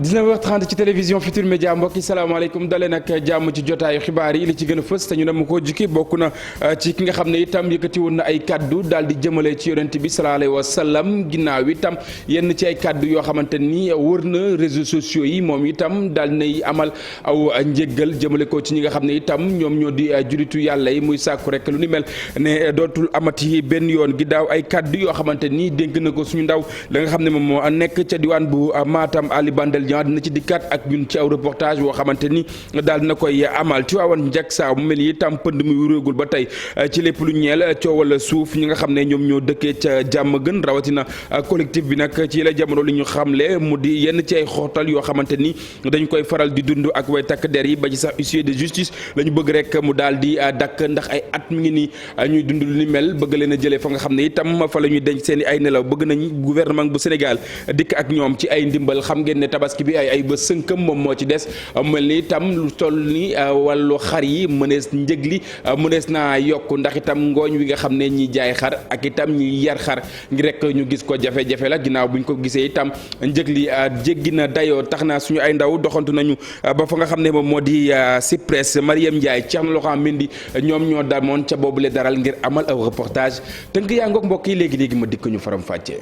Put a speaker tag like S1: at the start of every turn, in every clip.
S1: 19h30 ci télévision Futur Média mbokki salaamaaleykum dalee nag jàmm ci jotaayu xibaar yi li ci gën a fës te ñu dem ko jukki bokk na ci ki nga xam ne itam yëkkati woon na ay kaddu daal di jëmale ci yonent bi sallallahu alayhi wa sallam ginnaaw itam yenn ci ay kaddu yoo xamante ni wër na réseaux sociaux yi moom itam daal nay amal aw njéggal jëmale ko ci ñi nga xam ne itam ñoom ñoo di julitu yàlla yi muy sàkku rek lu ni mel ne dootul amati benn yoon ginnaaw ay kaddu yoo xamante ni dénk na ko suñu ndaw la nga xam ne moom moo nekk ca diwaan bu Matam Ali Bandel dina ci dikkaat ak ñun ci aw reportage boo xamante ni daal dina koy amal ci waawan njëkk saa mu mel ni itam pënd mi wéréegul ba tey ci lépp lu ñeel coowal suuf ñi nga xam ne ñoom ñoo dëkkee ca jàmm gën rawatina collectif bi nag ci la jamono li ñu xamle mu di yenn ci ay xootal yoo xamante ni dañ koy faral di dund ak way takk der yi ba ci sax huissier de justice la ñu bëgg rek mu daal di dakk ndax ay at mi ngi nii ñuy dund lu ni mel bëgg leen a jëlee fa nga xam ne itam fa la ñuy denc seen i ay nelaw bëgg nañ gouvernement bu Sénégal dikk ak ñoom ci ay ndimbal xam ngeen ne tabaski bi ay ba sënkam moom moo ci des mel ni itam lu toll ni wàllu xar yi mënees njëg li mënees naa yokk ndax itam ngooñ wi nga xam ne ñi jaay xar ak itam ñi yar xar ngir rek ñu gis ko jafe-jafe la ginnaaw buñ ko gisee itam njëg li jéggi na dayoo tax na suñu ay ndaw doxantu nañu ba fa nga xam ne moom moo di Cyprès Mariam Ndiaye Thierno Laurent Mendy ñoom ñoo damoon ca boobule daral ngir amal aw reportage tënk yaa ngoog mbokk yi léegi-léegi ma dikk ñu faram fàccee.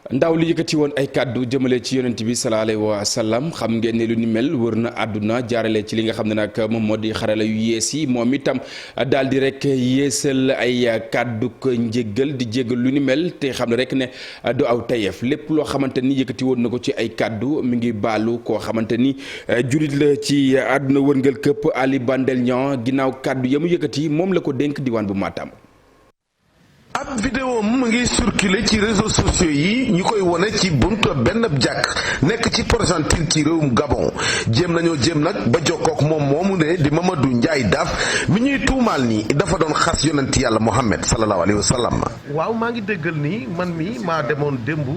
S1: ndaw li yëkkati woon ay kàddu jëmale ci yonent bi sallallahu alayhi wa sallam xam ngeen ne lu ni mel wër na àdduna jaarale ci li nga xam ne nag moom moo di xarala yu yees yi moom itam daal di rek yeesal ay kàddu ko njéggal di jéggal lu ni mel te xam ne rek ne du aw tayef lépp loo xamante ni yëkkati woon na ko ci ay kàddu mi ngi baalu koo xamante ni julit la ci àdduna wërngal këpp Ali Bandel Niang ginnaaw kàddu ya mu yëkkati moom la ko dénk diwaan bu Matam.
S2: ab vidéo mu ngi circulé ci réseaux sociaux yi ñu koy wone ci buntu benn jàkk nekk ci Port-Gentil ci réewum Gabon jéem nag ba jokkook moom moomu ne di Mamadou Ndiaye Daaf mi ñuy tuumaal ni dafa doon xas yonent yàlla Muhammad sallallahu alayhi wa sallam.
S3: waaw maa ngi déggal ni man mi maa demoon démb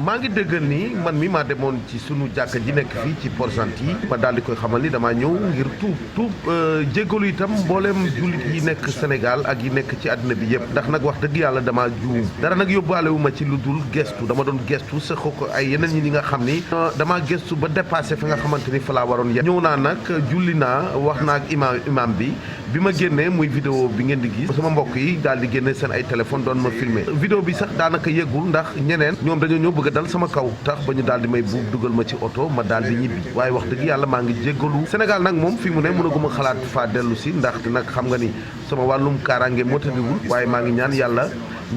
S3: maa ngi déggal ni man mi maa demoon ci sunu jàkka ji nekk fii ci Port-Gentil ma daal di koy xamal ni damaa ñëw ngir tuub jéggalu itam mbooleem jullit yi nekk Sénégal ak yi nekk ci àddina bi yëpp ndax nag wax dëgg yàlla dama juum dara nag yóbbaale wu ma ci lu dul gestu dama doon gestu sax ko ay yeneen ñi nga xam ni dama gestu ba dépassé fi nga xamante ni fa laa waroon yem ñëw naa nag julli naa wax naa ak imam bi ma génnee muy vidéo bi ngeen di gis sama mbokk yi daal di génne seen ay téléphone doon ma filmer vidéo bi sax daanaka yëggul ndax ñeneen ñoom dañoo ñëw bëgg a dal sama kaw tax ba ñu daal di may buub dugal ma ci oto ma daal di ñibbi waaye wax dëgg yàlla maa ngi jéggalu Sénégal nag moom fi mu ne mënaguma xalaat faa dellu si ndax nag xam nga ni sama wàllum kaaraange motaliwul waaye maa ngi ñaan yàlla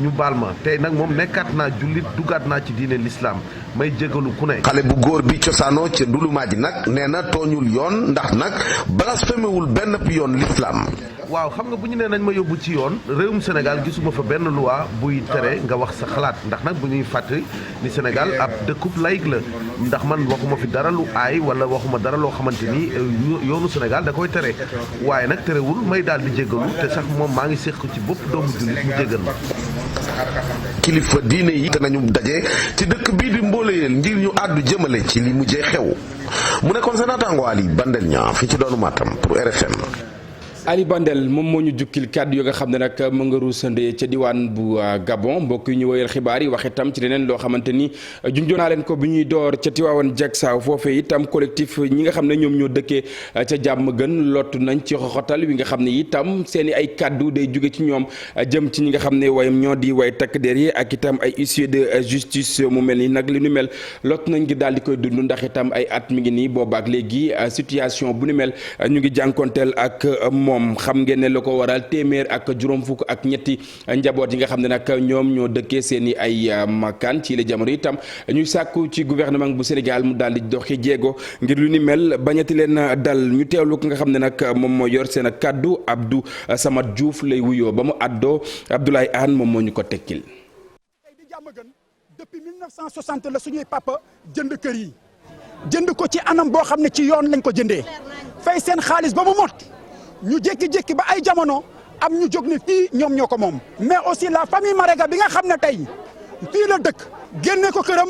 S3: ñu baal ma tey nag moom nekkaat naa jullit dugaat naa ci diine l'islam may jégalu ku ne.
S2: xale bu góor bi cosaanoo ca Ndulumaaji nag nee na tooñul yoon ndax nag blasphéméwul benn yoon l'islam.
S3: waaw xam nga bu ñu nee nañ ma yóbbu ci yoon réewum Sénégal gisuma fa benn loi buy tere nga wax sa xalaat ndax nag bu ñuy fàttali ni Sénégal ab dëkkub laïc la ndax man waxuma fi dara lu aay wala waxuma dara loo xamante ni yoonu Sénégal da koy tere waaye nag terewul may daal di jégalu te sax moom maa ngi séq ci bopp doomu jullit mu jégal ma.
S2: kilifa diine yi danañu daje ci dëkk bii di Mbooleyeel ngir ñu àddu jëmale ci li mujjee xew mu nekkoon sa naataango Ali Bandel Niang fi ci doonu Matam pour RFM.
S1: Ali Bandel moom moo ñu jukkil kàddu yoo nga xam ne nag mu nga ruusande ca diwaan bu Gabon mbokk yi ñu woyal xibaar yi wax itam ci leneen loo xamante ni junjoon naa leen ko bi ñuy door ca Tiwaawan Jaksaaw foofee itam collectif ñi nga xam ne ñoom ñoo dëkkee ca jàmm gën lottu nañ ci xoxotal wi nga xam ne itam seen i ay kàddu day jóge ci ñoom jëm ci ñi nga xam ne wayam ñoo di way takk der yi ak itam ay huissier de justice mu mel ni nag li nu mel lottu nañ ngir daal di koy dund ndax itam ay at mi ngi nii boobaak léegi situation bu nu mel ñu ngi jànkonteel ak moom xam ngeen ne la ko waral téeméer ak juróom fukk ak ñetti njaboot yi nga xam ne nag ñoom ñoo dëkkee seen i ay makkaan ci la jamono itam ñuy sàkku ci gouvernement bu Sénégal mu daal di doxi jéego ngir lu ni mel bañati leen dal ñu teewlu ko nga xam ne nag moom moo yor seen kaddu Abdou Samad Diouf lay wuyoo ba mu àddoo Abdoulaye Anne moom moo ñu ko tekkil.
S4: depuis 1960 la suñuy papa jënd kër yi jënd ko ci anam boo xam ne ci yoon lañ ko jëndee fay seen xaalis ba mu mot. ñu jékki-jékki ba ay jamono am ñu jóg ne fii ñoom ñoo ko moom mais aussi la famille Marega bi nga xam ne tey fii la dëkk génne ko këram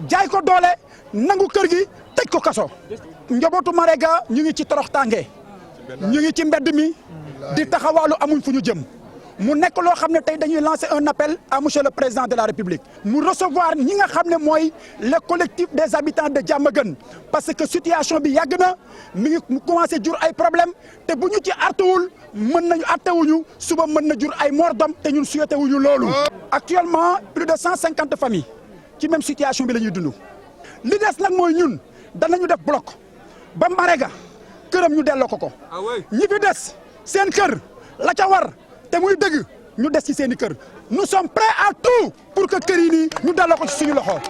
S4: jaay ko doole nangu kër gi tëj ko kaso njabootu Marega ñu ngi ci toroxtaange ñu ngi ci mbedd mi di taxawaalu amuñ fu ñu jëm mu nekk loo xam ne tey dañuy lancer un appel à monsieur le président de la République mu recevoir ñi nga xam ne mooy le collectif des habitants de Diamaguène parce que situation bi yàgg na mi ngi mu commencé jur ay problème te bu ñu ci artuwul mën nañu artewuñu suba mën na jur ay mort d'homme te ñun souhaité wuñu loolu. Actuellement plus de 150 familles ci même situation bi la ñuy dund li des nag mooy ñun danañu def bloc ba Marega këram ñu delloo ko ñi fi des seen kër la ca war te muy dëgg ñu des ci seen i kër nous sommes prêts à tout pour que kër yi nii ñu delloo ko ci suñu loxo.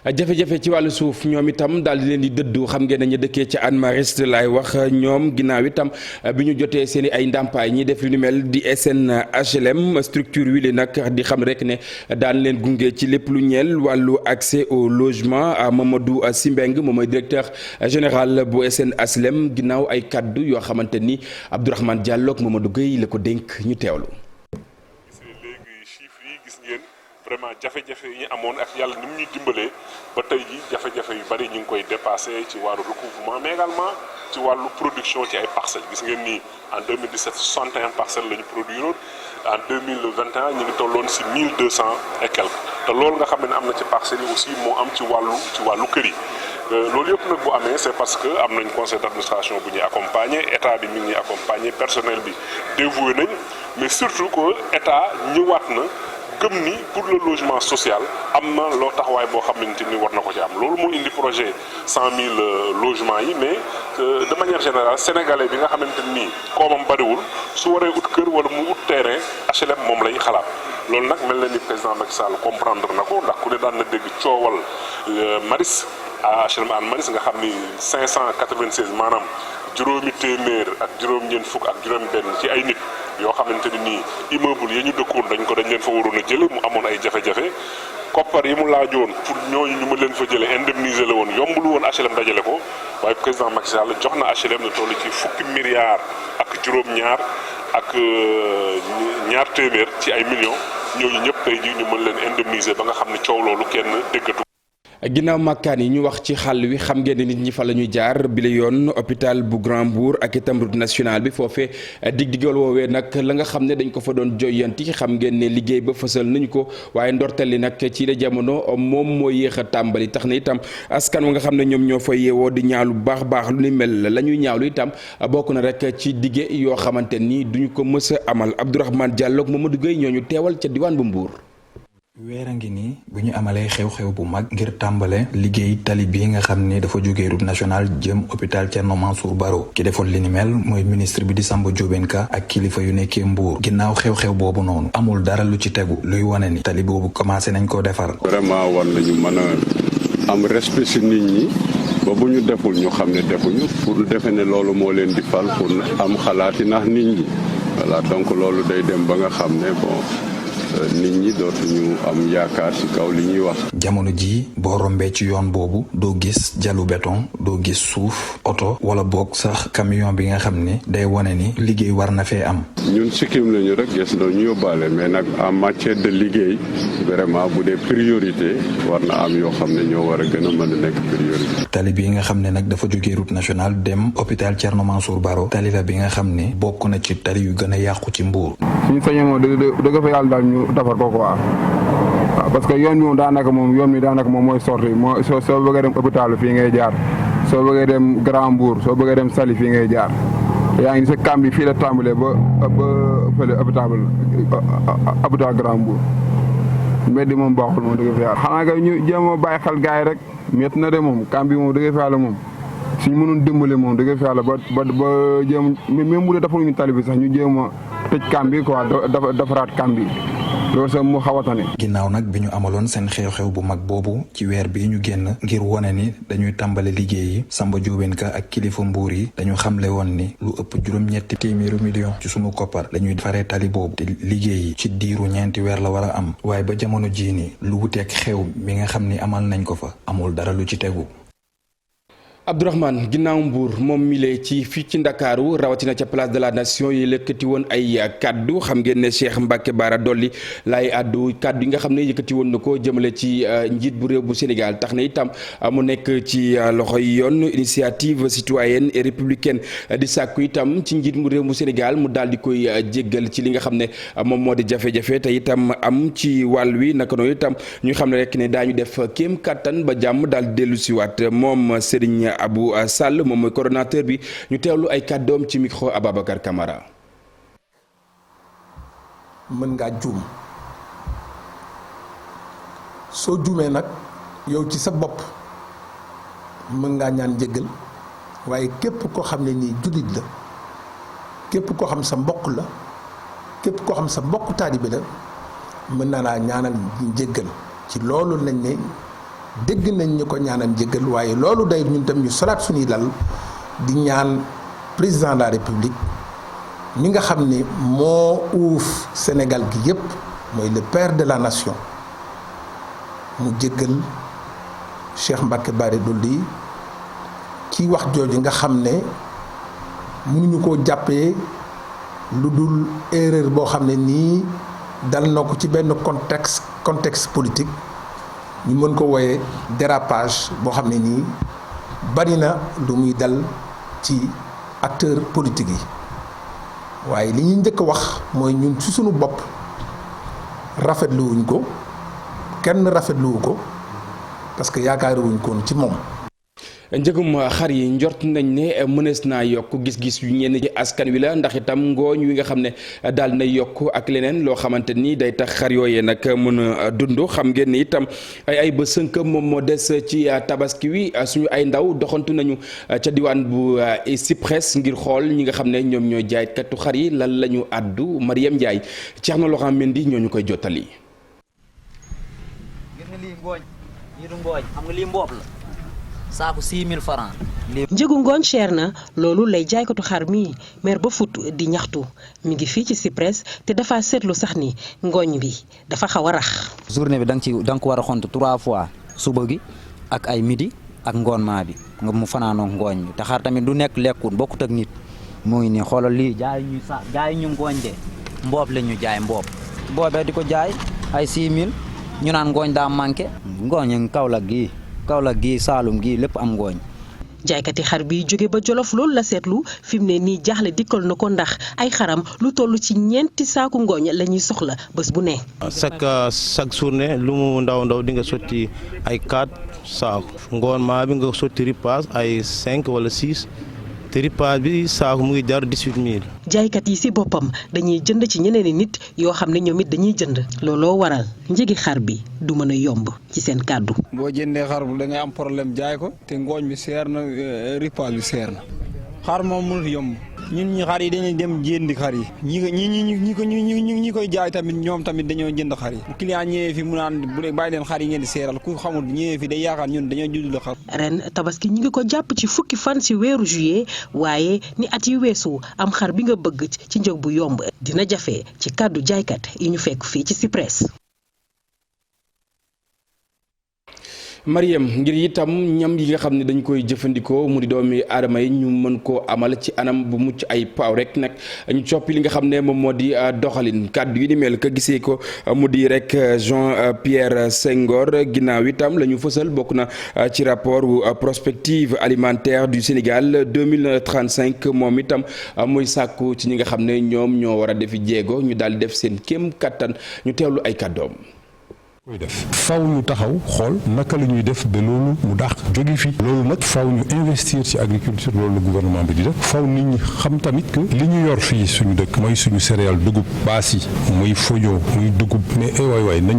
S1: jafe-jafe ci wàllu suuf ñoom itam daal di leen di dëddu xam ngeen ne ñu dëkkee ci Hann Mariste laay wax ñoom ginnaaw itam bi ñu jotee seen i ay ndàmpaay ñi def lu ni mel di SNHLM structure wi li nag di xam rek ne daan leen gunge ci lépp lu ñeel wàllu accès au logement Mamadou Simbeng moom mooy directeur général bu SNHLM ginnaaw ay kaddu yoo xamante ni Abdourahmane Diallo ak Mamadou Gueye la ko dénk ñu teewlu.
S5: vraiment jafe-jafe yi ñu amoon ak yàlla ni mu ñuy dimbalee ba tey ji jafe-jafe yu bari ñu ngi koy dépassé ci wàllu recouvrement mais également ci wàllu production ci ay parcelles gis ngeen ni en 2017 61 parcelles la ñu produiroon en 2021 ñu ngi tolloon si 1200 et quelques te loolu nga xam ne am na ci parcelles yi aussi moo am ci wàllu kër yi loolu yëpp nag bu amee c'est parce que am nañ conseil d'administration bu ñuy accompagner état bi mi ngi ñuy accompagner personnel bi dévoué nañ mais surtout que état ñëwaat na gëm ni pour le logement social am na loo taxawaay boo xamante ni war na ko ci am loolu moo indi projet 100 000 logements yi mais de manière générale sénégalais bi nga xamante ni koomam bariwul su waree ut kër wala mu ut terrain HLM moom lay xalaat loolu nag mel na ni président Macky Sall comprendre na ko ndax ku ne daan na dégg coowal Maris à HLM Hann Maris nga xam ni 596 maanaam juróomi téeméer ak juróom-ñeent fukk ak juróom-benn ci ay nit yoo xamante ni nii immeuble yi ñu dëkkoon dañ leen fa waroon a jële mu amoon ay jafe-jafe koppar yi mu laajoon pour ñooñu ñu ma leen fa jële indemniser la woon yombul woon HLM dajale ko waaye président Macky Sall jox na HLM na toll ci fukki milliards ak juróom-ñaar ak ñaar téeméer ci ay millions ñooñu ñëpp tey ji ñu mën leen indemniser ba nga xam ne coow loolu kenn déggatu.
S1: ginnaaw màkkaan yi ñu wax ci xàll wi xam ngeen ne nit ñi fa la ñuy jaar bi la yoon hôpital bu Grand Mbour ak itam route nationale bi foofee dig-digal woowee nag la nga xam ne dañ ko fa doon joyanti xam ngeen ne liggéey ba fësal nañu ko waaye ndorteel li nag ci la jamono moom moo yéex a tàmbali tax na itam askan wa nga xam ne ñoom ñoo fa yeewoo di ñaalu baax lu ni mel la ñuy ñaawlu itam bokk na rek ci dige yoo xamante ni duñu ko mës a amal Abdourahmane Diallo ak Mamadou Gueye ñoo ñu teewal ca diwaan bu Mbour.
S6: weer a ngi nii bu ñu amalee xew-xew bu mag ngir tàmbale liggéey tali bi nga xam ne dafa jógee route nationale jëm hôpital Thierno Mansour Baro ki defoon li ni mel mooy ministre bi di Samba Diobène Ka ak kilifa yu nekkee Mbour ginnaaw xew-xew boobu noonu amul dara lu ci tegu luy wane ni tali boobu commencé nañ koo defar.
S7: vraiment war nañu mën a am respect ci nit ñi ba bu ñu deful ñu xam ne defuñu pour defe ne loolu moo leen di fal pour am xalaati ndax nit ñi voilà donc loolu day dem ba nga xam ne bon. nit ñi dootuñu am yaakaar ci kaw li ñuy wax.
S6: jamono jii boo rombee ci yoon boobu doo gis jalu béton doo gis suuf oto wala boog sax camion bi nga xam ne day wane ni liggéey war na fee am.
S7: ñun sikkim lañu rek gis na ñu yóbbaale mais nag en matière de liggéey vraiment bu dee priorité war na am yoo xam ne ñoo war a gën a mën a nekk priorité.
S6: tali bi nga xam ne nag dafa jógee route nationale dem hôpital Thierno Mansour Baro tali la bi nga xam ne bokk na ci tali yu gën a yàqu ci Mbour.
S8: suñu sañoon moom dëgg fa yàlla daal ñu defar ko quoi waaw parce que yoon bi moom daanaka moom mooy sorti moo soo bëggee dem hôpital fii ngay jaar soo bëggee dem Grand Mbour soo bëggee dem Saly fii ngay jaar yaa ngi sa kam bi fii la tàmbalee ba fële hôpital Grand Mbour mbedd moom baaxul moom dëgg fa yàlla xanaa nga ñu jéem a bàyyi xel gars yi rek métti na de moom kam bi moom dëgg fa yàlla moom suñu mënoon dimbale moom dëgg fa yàlla ba jéem même bu dee defaluñu tali bi sax ñu jéem a tëj kam bi quoi defaraat kam bi loolu sax mu xaw a tane.
S6: ginnaaw nag bi ñu amaloon seen xew-xew bu mag boobu ci weer bii ñu génn ngir wone ni dañuy tàmbale liggéey yi Samba Diobène Ka ak kilifa Mbour yi dañu xamle woon ni lu ëpp juróom-ñetti téeméeri million ci sunu koppar dañuy defaree tali boobu te liggéey yi ci diiru ñeenti weer la war a am waaye ba jamono jii nii lu wuteeg xew mi nga xam ni amal nañ ko fa amul dara lu ci tegu.
S1: Abdourahmane ginnaaw Mbour moom mile ci fii ci Ndakaaru rawatina ca place de la nation yi lëkkati woon ay kaddu xam ngeen ne Cheikh Mbacke Bara Dolly laay addu kaddu yi nga xam ne yëkkati woon na ko jëmale ci njiit bu réew bu Sénégal tax na itam mu nekk ci loxoy yoon initiative citoyenne et républicaine di sàkku itam ci njiit mu réew bu Sénégal mu daal di koy jéggal ci li nga xam ne moom moo di jafe-jafe te itam am ci wàll wi naka noonu itam ñu xam ne rek ne daañu def kéem kattan ba jàmm daal di dellu siwaat moom Serigne Abou Sall moom mooy coordonnateur bi ñu teewlu ay kàddoom ci micro Ababacar Camara.
S9: mën ngaa juum soo juumee nag yow ci sa bopp mën ngaa ñaan njëggal waaye képp koo xam ne nii jullit la képp koo xam sa mbokk la képp koo xam sa mbokk taalibe la mën naa laa ñaanal njëggal ci loolu lañ ne. dégg nañ ñu ko ñaanal njëggal waaye loolu day ñun tam ñu solaat suñuy lal di ñaan président de la république mi nga xam ne moo uuf Sénégal gi yépp mooy le père de la nation mu jéggal Cheikh Mbacke Bara Dolly ci wax jooju nga xam ne mënuñu koo jàppee lu dul erreur boo xam ne nii dal na ko ci benn contexte politique ñu mën ko wooyee dérapage boo xam ne nii bari na lu muy dal ci acteurs politiques yi waaye li ñuy njëkk a wax mooy ñun ci suñu bopp rafetluwuñ ko kenn rafetluwu ko parce que yaakaaruwuñ ko ci moom.
S1: njëgum xar yi njort nañ ne mënees naa yokk gis-gis yu ñenn ci askan wi la ndax itam ngooñ wi nga xam ne daal na yokk ak leneen loo xamante ni day tax xar yooyee nag mën a dund xam ngeen ni itam ay ba sënk moom moo des ci tabaski wi suñu ay ndaw doxantu nañu ca diwaan bu Cyprès ngir xool ñi nga xam ne ñoom ñooy jaaykatu xar yi lan la ñu àddu Mariam Ndiaye Thierno Laurent Mendy ñoo ñu koy jottali.
S10: gis nga lii ngooñ lii du ngooñ xam nga lii mboob la. saaku 6000 francs.
S11: njëgu ngooñ cher na loolu lay jaaykatu xar mi mer ba fut di ñaxtu mi ngi fii ci Cyprès te dafa seetlu sax ni ngooñ bi dafa xaw a rax.
S10: journée bi da nga ko war a xont 3 fois suba gi ak ay midi ak ngoon maa bi nga mu fanaanoo ngooñ bi te xar tamit du nekk lekkun bokkut ak nit moo ngi nii xoolal lii jaay ñu ngooñ de mboob la ñu jaay mboobee di ko jaay ay 6000 ñu naan ngooñ daa manqué ngooñ Kaolack gi Saalum gi lépp am ngooñ.
S11: jaaykati xar bi jóge ba Jolof loolu la seetlu fi mu ne nii jaaxle dikkal na ko ndax ay xaram lu toll ci 4 saaku ngooñ la ñuy soxla bés bu ne.
S12: chaque journée lu mu ndaw di nga sotti ay 4 saaku ngoon maa bi nga sotti ripaas ay 5 wala 6 te ripaas bi saaku mu ngi jar 18000.
S11: jaaykat yi ci boppam dañuy jënd ci ñeneen i nit yoo xam ne ñoom it dañuy jënd looloo waral njëgi xar bi du mën a yomb ci seen kàddu.
S13: boo jëndee xar da ngay am problème jaay ko te ngooñ bi seer na ripaas bi seer na xar moom mënut yomb ñun ñi xar yi dañuy dem jëndi xar yi ñi koy jaay tamit ñoom tamit dañoo jënd xar yi bu client ñëwee fi mu naan bu dee bàyyi leen xar yi ngeen di seeral ku xamul ñëwee fi day yaakaar ñun dañoo juddul xar.
S11: ren tabaski ñi ngi ko jàpp ci fukki fan ci weeru juillet waaye ni at yi weesu am xar bi nga bëgg ci njëg bu yomb dina jafe ci kàddu jaaykat yi ñu fekk fii ci Cyprès.
S1: Mariam ngir itam ñam yi nga xam ne dañ koy jëfandikoo mu di doomi aadama yi ñu mën koo amal ci anam bu mucc ay paaw rek nag ñu coppi li nga xam ne moom moo di doxalin kàddu yi ni mel ka gisee ko mu di rek Jean Pierre Senghor ginnaaw itam la ñu fësal bokk na ci rapport prospective alimentaire du Sénégal 2035 moom itam muy sàkku ci ñi nga xam ne ñoom ñoo war a defi jéego ñu daal di def seen kéem kattan ñu teewlu ay kàddoom.
S14: koy def faw ñu taxaw xool naka la ñuy def ba loolu mu dàq jóge fi loolu nag faw ñu investir ci agriculture loolu la gouvernement bi di def faw nit ñi xam tamit que li ñu yor fii suñu dëkk mooy suñu céréale dugub baas yi muy fojo muy dugub mais waay nañ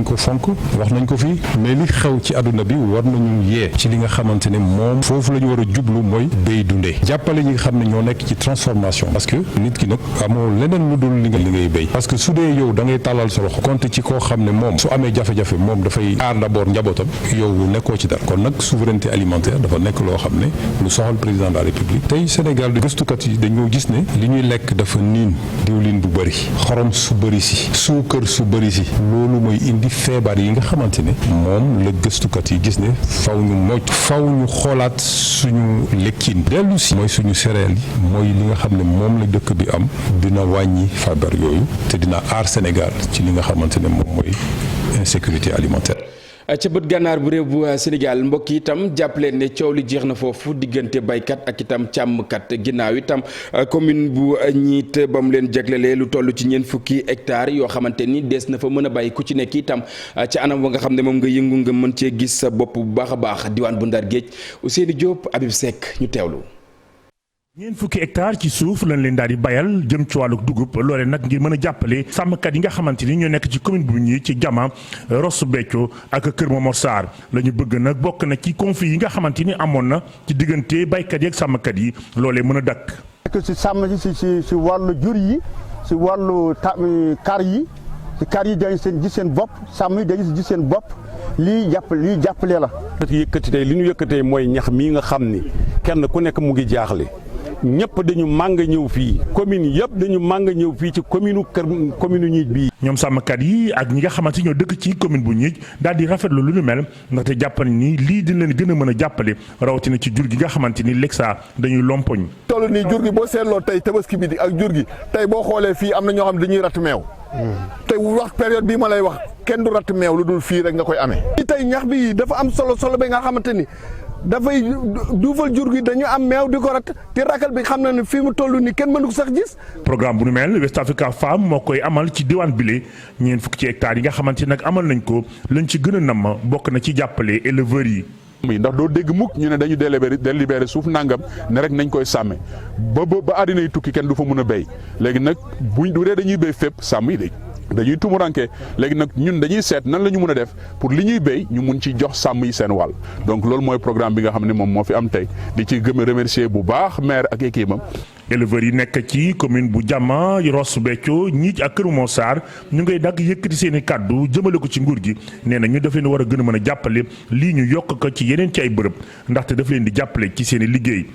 S14: ko fonk wax nañ ko fii mais li xew ci àdduna bi war nañu yee ci li nga xamante ne moom foofu la ñu war a jublu mooy béy dundee jàppale ñi nga xam ne ñoo nekk ci transformation parce que nit ki nag amoo leneen lu dul li ngay béy parce que su dee yow da ngay tàllal sa loxo compte ci koo xam ne moom amee jafe-jafe moom dafay aar d'abord njabootam yow nekkoo ci dara kon nag souveraineté alimentaire dafa nekk loo xam ne lu soxal président de la république tey Sénégal gëstukat yi dañoo gis ne li ñuy lekk dafa niin diwlin bu bëri xorom su bëri si suukar su bëri si loolu mooy indi feebar yi nga xamante ne moom la gëstukat yi gis ne faw ñu moytu faw ñu xoolaat suñu lekkin dellu si mooy suñu céréales yi mooy li nga xam ne moom la dëkk bi am dina wàññi feebar yooyu te dina aar Sénégal ci li nga xamante ne moom mooy insécurité alimentaire.
S1: ca bët gànnaar bu réew bu Sénégal mbokk yi itam jàpp leen ne coow li jeex na foofu diggante baykat ak itam càmmkat ginnaaw itam commune bu ñiit ba mu leen jaglelee lu toll ci ñeent fukki hectares yoo xamante ni des na fa mën a bàyyi ku ci nekk itam ci anam wa nga xam ne moom nga yëngu nga mën cee gis sa bopp bu baax a baax diwaan bu Ndar Géej Ousseynou Diop Habib Seck ñu teewlu.
S15: ñeent fukki hectare ci suuf lañ leen daal di bayal jëm ci wàllu dugub loole nag ngir mën a jàppale sàmmkat yi nga xamante ni ñoo nekk ci commune bu ñi ci Jama Ross Béthio ak Kër Momar Sarr la ñu bëgg nag bokk na ci conflit yi nga xamante ni amoon na ci diggante baykat yi ak sàmmkat yi loolee mën a dakk
S16: si sàmm si wàllu jur yi si wàllu kar yi si kar yi dañ seen gis seen bopp sàmm yi dañ si gis seen bopp lii jàppale la.
S17: yëkkati tey li ñu yëkkatee mooy ñax mii nga xam ni kenn ku nekk mu ngi jaaxle. ñëpp dañu màng ñëw fii commune yëpp dañu màng ñëw fii ci commune Ñiij bii.
S15: ñoom sàmmkat yi ak ñi nga xamante ñoo dëkk ci commune bu Ñiij daal di rafetlu lu ñu mel ndaxte jàpp ni lii dina leen gën a mën a jàppale rawatina ci jur gi nga xamante ni léegi saa dañuy lompoñ.
S18: toll nii jur gi boo seetloo tey tabaski bi ak jur gi tey boo xoolee fii am na ñoo xam ne dañuy ratt meew. tey wax période bii ma lay wax kenn du ratt meew lu dul fii rek nga koy amee. tey ñax bi dafa am solo ba nga xamante ni. dafay duufal jur gi dañu am meew di ko rat te rakal bi xam na ne fii mu toll nii kenn mënu ko sax gis. programme bu nu mel West Africa Farm moo koy amal ci diwaan bile ñeent fukki ci hectares yi nga xamante nag amal nañ ko lañ ci gën a namm bokk na ci jàppale éleveurs yi.
S19: ndax doo dégg mukk ñu ne dañu délibéré suuf nangam ne rek nañ koy sàmme ba àddina yi tukki kenn du fa mën a béy léegi nag bu dee dañuy béy fépp sàmm yi dañuy tumuranke léegi nag ñun dañuy seet nan la ñu mën a def pour li ñuy béy ñu mun ci jox sàmm yi seen wàll donc loolu mooy programme bi nga xam ne moom moo fi am tey di ci gëm a remercier bu baax maire ak équipe am.
S15: éleveurs yi nekk ci commune bu Jama Ross Béthio Ñiij ak Kër Momar Sarr ñu ngay dagg yëkkati seen i kàddu jëmale ko ci nguur gi nee na ñu daf leen war a gën a mën a jàppale lii ñu yokk ko ci yeneen ci ay bërëb ndaxte daf leen di jàppale ci seen i liggéey.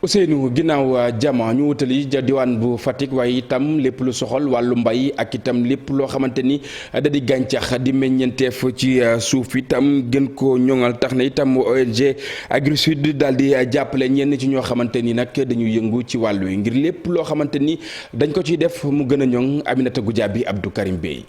S1: Ousseynou ginnaaw Jama ñu wutali diwaan bu Fatick waaye itam lépp lu soxal wàllu mbay ak itam lépp loo xamante ni da di gàncax di meññeenteef ci suuf itam gën koo ñoŋal tax na itam ONG Agri Sud daal di jàppale ñenn ci ñoo xamante ni nag dañuy yëngu ci wàllu yi ngir lépp loo xamante ni dañ ko ciy def mu gën a ñoŋ Aminata Goudiaby Abdou Karim Bey.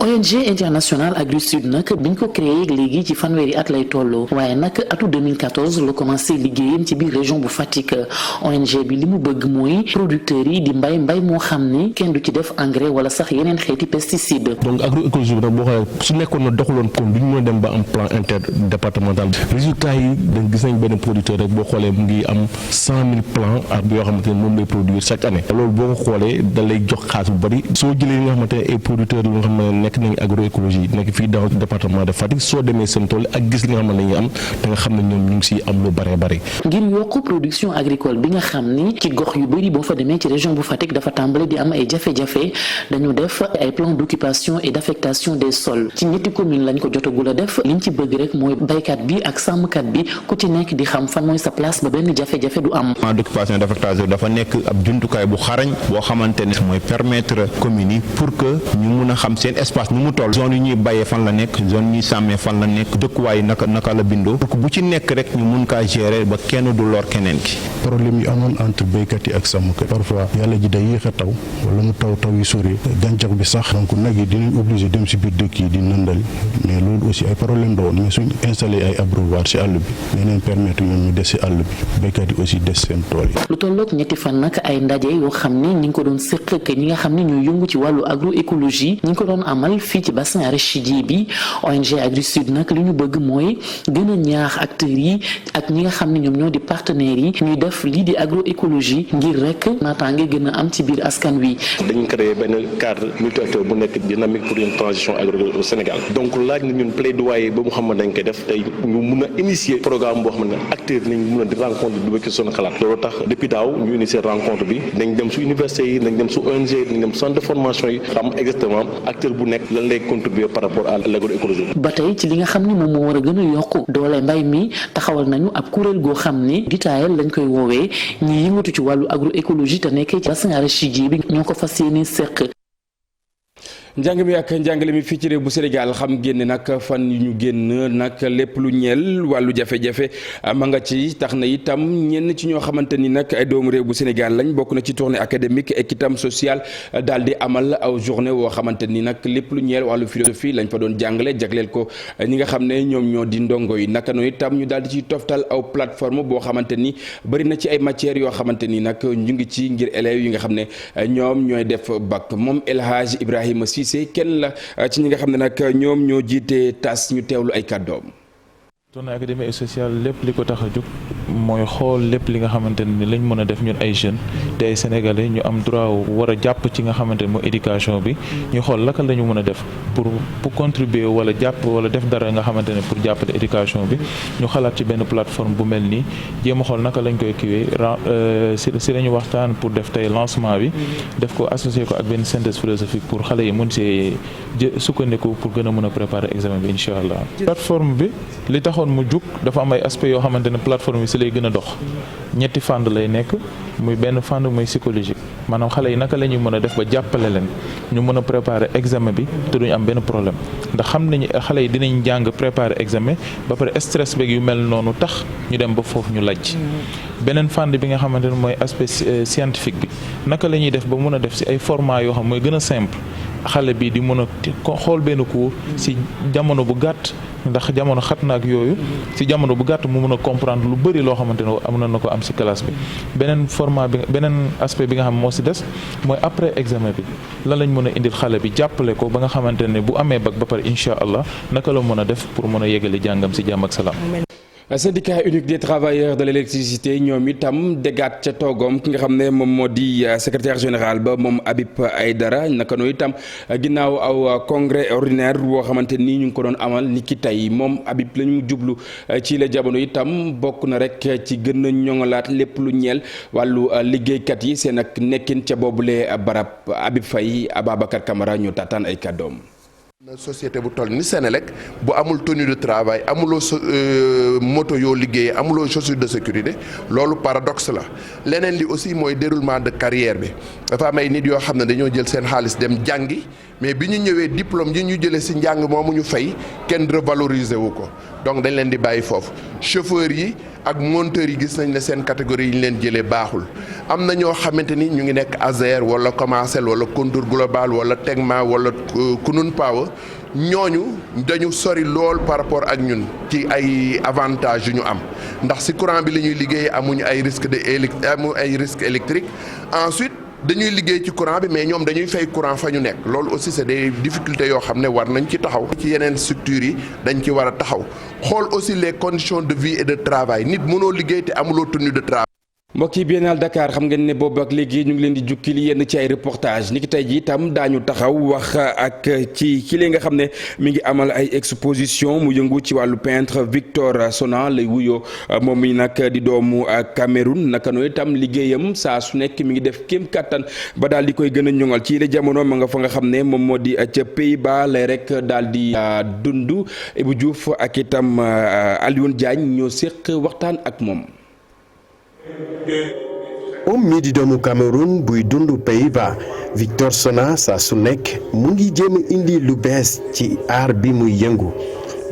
S20: ONG international Agri Sud nag biñ ko créé léegi ci fanweeri at lay tolloo waaye nag atu 2014 la commencé liggéeyam ci biir région bu Fatick ONG bi li mu bëgg mooy producteurs yi di mbay moo xam ni kenn du ci def engrais wala sax yeneen xeeti pesticide.
S21: donc agroécologie bi nag boo xoolee su nekkoon na doxuloon kon duñ mën a dem ba am plan interdépartemental résultat yi dañ gis nañ benn producteur rek boo xoolee mu ngi am 100 000 plants ak yoo xamante ne moom lay produire chaque année loolu boo ko xoolee da lay jox xaalis bu bari soo jëlee li nga xamante ne ay producteurs yi nga xam ne nekk nañ agroécologie nekk fii dans le département de Fatick soo demee seen tool ak gis li nga xam ne dañuy am da nga xam ne ñoom ñu ngi siy am lu bare bare.
S20: ngir yokk production agricole bi nga xam ni ci gox yu bëri boo fa demee ci région bu Fatick dafa tàmbale di am ay jafe-jafe dañu def ay plan d'occupation et d'affectation des sols ci ñetti commune lañ ko jotagul a def liñ ci bëgg rek mooy baykat bi ak sàmmkat bi ku ci nekk di xam fan mooy sa place ba benn jafe-jafe du am.
S22: plan d'occupation et d'affectation dafa nekk ab jumtukaay bu xarañ boo xamante ne mooy permettre communes yi pour que ñu mun a xam seen espace nu mu toll zone yi ñuy bayee fan la nekk zone yi ñuy sàmmee fan la nekk dëkkuwaay naka la bindoo pour que bu ci nekk rek ñu mun kaa gérer ba kenn du lor keneen ki.
S23: problème yi amoon entre béykat yi ak sàmmkat parfois yàlla ji day yéex a taw wala mu taw yu sori gàncax bi sax donc nag yi dinañ obligé dem si biir dëkk yi di nëndali mais loolu aussi ay problème la woon mais suñ installé ay abreuvoir si àll bi dinañ permettre ñoom ñu des si àll bi béykat yi aussi des seen tool yi.
S20: lu tolloog ñetti fan nag ay ndaje yoo xam ni ñi ngi ko doon séq ak ñi nga xam ne ñoo yëngu ci wàllu agroécologie ñi ngi ko doon amal amal fii ci bassin arachidier bi ONG Agri Sud nag li ñu bëgg mooy gën a ñaax acteurs yi ak ñi nga xam ne ñoom ñoo di partenaires yi ñuy def lii di agroécologie ngir rek naataange gën a am ci biir askan wi.
S2: dañu créé benn cadre multi-acteur bu nekk dynamique pour une transition agricole au Sénégal donc laaj na ñun plaidoyer ba mu xam ne dañ koy def tey ñu mun a initier programme boo xam ne acteurs nañ mun a di rencontre du bëgg seen xalaat loolu tax depuis daaw ñu initier rencontre bi dañ dem su université yi dañ dem su ONG dañ dem centre de formation yi xam exactement acteur bu nekk lan lay contribuer par rapport à l'agroécologie.
S20: ba tey ci li nga xam ne moom moo war a gën a yokk doole mbay mi taxawal nañu ab kuréel goo xam ne DITAEL lañ koy woowee ñi yëngatu ci wàllu agroécologie te nekkee ci bassin arachidier bi ñoo ko fas yéene seq.
S1: njàng mi ak njàngale mi fii ci réew bu Sénégal xam ngeen nag fan yu ñu génn nag lépp lu ñeel wàllu jafe-jafe ma nga ci tax na itam ñenn ci ñoo xamante ni nag ay doomu réew bu Sénégal lañ bokk na ci tournée académique ak itam sociale daal di amal aw journée woo xamante ni nag lépp lu ñeel wàllu philosophie lañ fa doon jàngale jagleel ko ñi nga xam ne ñoom ñoo di ndongo yi naka noonu itam ñu daal di ciy toftal aw plateforme boo xamante ni bëri na ci ay matières yoo xamante ni nag ñu ngi ci ngir élèves yi nga xam ne ñoom ñooy def bac moom El Hadj Ibrahima kenn la ci ñi nga xam ne nag ñoom ñoo jiite tas ñu teewlu ay kàddoom.
S3: tournée académique et sociale lépp li ko tax a jóg mooy xool lépp li nga xamante ne lañ mën a def ñun ay jeunes te ay sénégalais ñu am droit war a jàpp ci nga xamante ne mooy éducation bi ñu xool laka la ñu mën a def pour contribuer wala jàpp wala def dara nga xamante ne pour jàppale éducation bi ñu xalaat ci benn plateforme bu mel nii jéem a xool naka lañ koy kiwee si la ñu waxtaan pour def tey lancement bi def ko associé ko ak benn synthèse philosophique pour xale yi mun see sukkandiku pour gën a mën a préparer examen bi incha allah. plateforme bi li taxoon mu jug dafa am ay aspects yoo xamante ne plateforme bi si lay gën a dox ñetti fànn lay nekk muy benn fànn muy psychologique maanaam xale yi naka la ñuy mën a def ba jàppale leen ñu mën a préparer examen bi te duñu am benn problème ndax xam nañu xale yi dinañ jàng préparer examen ba pare stress beeg yu mel noonu tax ñu dem ba foofu ñu lajj. beneen fànn bi nga xamante ne mooy aspect scientifique bi naka la ñuy def ba mën a def si ay formats yoo xam mooy gën a simple xale bi di mën a xool benn cours si jamono bu gàtt. ndax jamono xat na ak yooyu ci jamono bu gàtt mu mën a comprendre lu bëri loo xamante ne am na ko am ci classe bi beneen format bi beneen aspect bi nga xam moo ci des mooy après examen bi lan lañ mën a indil xale bi jàppale ko ba nga xamante ne bu amee bac ba pare incha allah naka la mën a def pour mën a yeggali jàngam ci jàmm ak salaam.
S1: syndicat unique des travailleurs de l'électricité ñoom itam déggaat ca toogoom ki nga xam ne moom moo di secrétaire général ba moom Habib Aïdara naka noonu itam ginnaaw aw congrès ordinaire boo xamante ni ñu ngi ko doon amal ni ki tey moom Habib la ñu jublu ci la jamono itam bokk na rek ci gën a ñoŋalaat lépp lu ñeel wàllu liggéeykat yi seen ak nekkin ca boobule barab Habib Faye Ababacar Camara ñu taataan ay kàddoom.
S4: na société bu toll ni Senelec bu amul tenue de travail amuloo moto yoo liggéeyee amuloo chaussure de sécurité loolu paradoxe la leneen li aussi mooy déroulement de carrière bi dafa am ay nit yoo xam ne dañoo jël seen xaalis dem jàngi mais bi ñu ñëwee diplôme yi ñu jëlee ci njàng moomu ñu fay kenn revaloriser wu ko donc dañ leen di bàyyi foofu chauffeurs yi ak monteurs yi gis nañ ne seen catégorie yi ñu leen jëlee baaxul am na ñoo xamante ni ñu ngi nekk Azer wala Comasel wala Contour Global wala Tegma wala Kunun Power ñooñu dañu sori lool par rapport ak ñun ci ay avantages yu ñu am ndax ci courant bi la ñuy liggéey amuñu ay risque électrique ensuite dañuy liggéey ci courant bi mais ñoom dañuy fay courant fa ñu nekk loolu aussi c'est des difficultés yoo xam ne war nañ ci taxaw ci yeneen structures yi dañ ci war a taxaw xool aussi les conditions de vie et de travail nit mënoo liggéey te amuloo tenue de travail.
S1: mbokk yi Biennale Dakar xam ngeen ne boobu ak léegi ñu ngi leen di jukkil yenn ci ay reportage niki tey ji itam daañu taxaw wax ak ci ki nga xam ne mi ngi amal ay exposition mu yëngu ci wàllu peintre Victor Sona lay wuyoo moom mi nag di doomu Cameroun naka noonu itam liggéeyam saa su nekk mi ngi def kéem kattan ba daal di koy gën a ñoŋal ci la jamono ma nga fa nga xam ne moom moo di ca Pays-Bas lay rek daal di dund Ibou Diouf ak itam Alioune Diagne ñoo séq waxtaan ak moom.
S24: moom mii di doomu Cameroun buy dund Pays-Bas Victor Sona saa su nekk mu ngi jéem a indi lu bees ci aar bi muy yëngu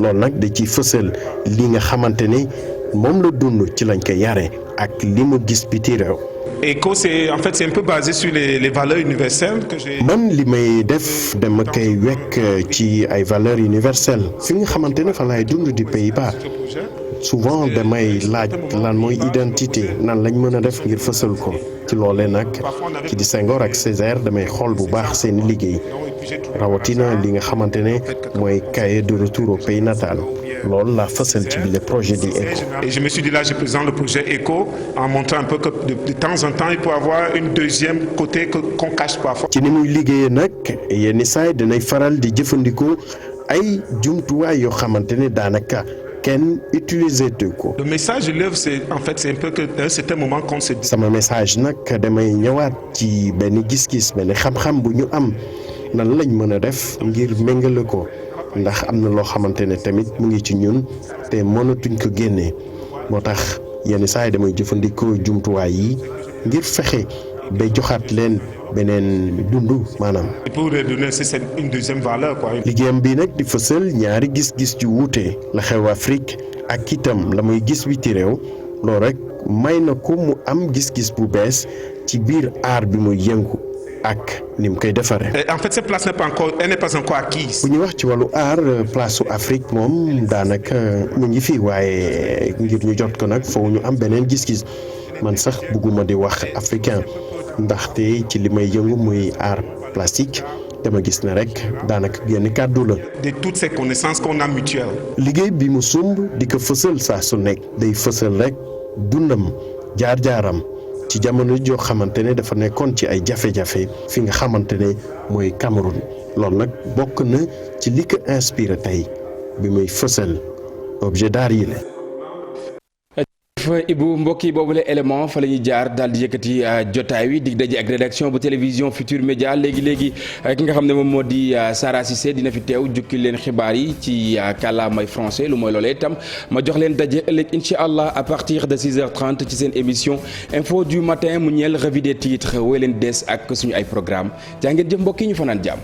S24: loolu nag da ciy fësal li nga xamante ne moom la dund ci lañ ko yare ak li mu gis biti réew.
S25: ECHO c'est un peu basé sur les valeurs universelles que j'ai.
S24: man li may def dama koy wekk ci ay valeurs universelles fi nga xamante ne fa laay dund di Pays-Bas souvent damay laaj lan mooy identité nan lañ mën a def ngir fësal ko ci loolee nag ci di Senghor ak Césaire damay xool bu baax seeni liggéey rawatina li nga xamante ne mooy cahier de retour au pays natal loolu laa fësal ci bile projet di ECHO.
S25: Et je me suis dit là je présente le projet ECHO en montrant un peu que de temps en temps il peut avoir une deuxième côté qu'on cache parfois.
S24: ci ni muy liggéeyee nag yenn saay danay faral di jëfandikoo ay jumtuwaay yoo xamante ne daanaka kenn utiliser tu ko.
S25: Le message de l'œuvre c'est en fait c'est un peu que à un certain moment qu'on se dit.
S24: sama message nag damay ñëwaat ci benn gis-gis benn xam-xam bu ñu am nan lañ mën a def ngir méngale ko ndax am na loo xamante ne tamit mu ngi ci ñun te mënatuñ ko génnee moo tax yenn saa yi damay jëfandikoo jumtuwaay yi ngir fexe ba joxaat leen beneen dundu maanaam.
S25: Pour redonner c'est une deuxième valeur quoi.
S24: liggéeyam bi nag di fësal ñaari gis-gis yu wuute la xew Afrique ak itam la muy gis witi réew loolu rek may na ko mu am gis-gis bu bees ci biir aar bi muy yëngu ak ni mu koy defaree.
S25: En fait cette place elle n'est pas encore acquise.
S24: bu ñu wax ci wàllu aar place su Afrique moom daanaka mu ngi fi waaye ngir ñu jot ko nag foofu ñu am beneen gis-gis man sax bëgguma di wax africain ndaxte ci li may yëngu muy art plastique dama gis ne rek daanaka genn kàddu la.
S25: De toutes ces connaissances qu'on a mutuelles.
S24: liggéey bi mu sumb di ko fësal saa su nekk day fësal rek dundam jaar-jaaram ci jamono joo xamante ne dafa nekkoon ci ay jafe-jafe fi nga xamante ne mooy Cameroun loolu nag bokk na ci li ko inspiré tey bi muy fësal objet d'art yi la.
S1: Ibu mbokk yi boobule élément fa la ñuy jaar daal di yëkkati jotaay wi dig daje ak rédaction bu télévision Futur Média léegi ki nga xam ne moom moo di Sara Cissé dina fi teew jukki leen xibaar yi ci kàllaamay français lu mooy loolee itam ma jox leen daje ëllëg incha allah à partir de 6h30 ci seen émission info du matin mu ñeel revue des titres woy leen des ak suñu ay programme jaa ngeen jëf mbokk yi ñu fanaan jàmm.